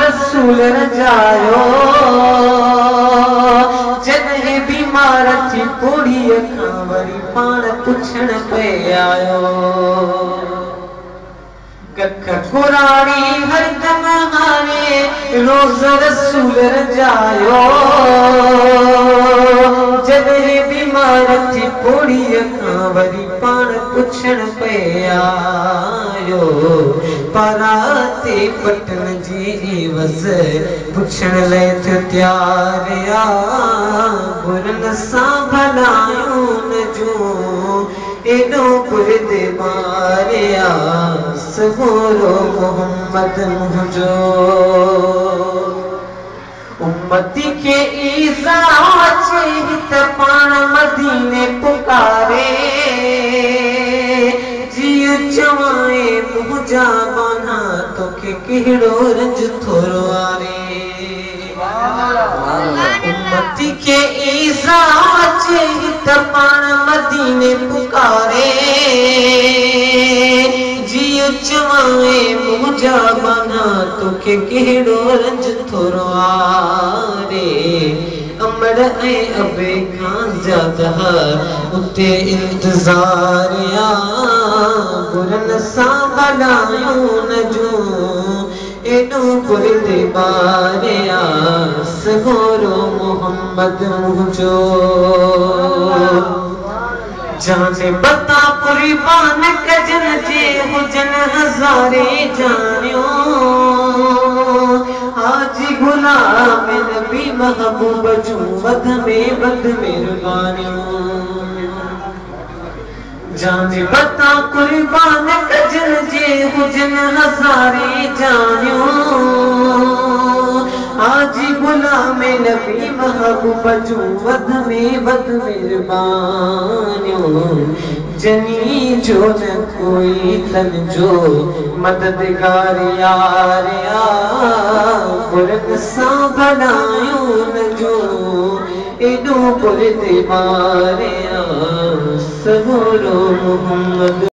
रसूल रजायो जॾहिं बीमार थी पोड़ीअ खां वरी पाण पुछण पे आयो कख कुराड़ी हरदम हारे रोज़ रसूल रजायो जॾहिं बीमार थी पोड़ीअ खां वरी पाण पुछण पे आयो पराते पटन जी वस पुछण लाइ थियो तयार बुरन सां भलायूं न जूं एॾो बुरद मारिया सगोरो मोहम्मद मुंहिंजो उम्मती के ईज़ा अचे त पाण मदीने पुकारे जीअं चवाए मुंहिंजा बाना तोखे कहिड़ो रंज थोरो आरे उम्मती के ईज़ा अचे त पाण मदीने पुकारे जीअं चवाए मुंहिंजा बाना तोखे कहिड़ो रंज थोरो आरे अमर ऐं अबे खां ज़्यादा उते इंतज़ार बुरन सां भलायूं न जूं एॾो बुरद बारिया सगोरो मोहम्मद मुंहिंजो जाने बता कुर्बान कजन जे हुजन हज़ारे जानियो हाजी गुलाम नबी महबूब जूं वध में वध मेहरबानियूं जाने बता कुर्बान कजन जे हुजन हज़ारे जानियो हाजी गुलाम नबी महबूब जूं वध में वध मेहरबानियूं जनी जो न कोई तन जो मददगार यार बुरन सां भलायूं न जो एॾो बुरद मारिया सगोरो मोहम्मद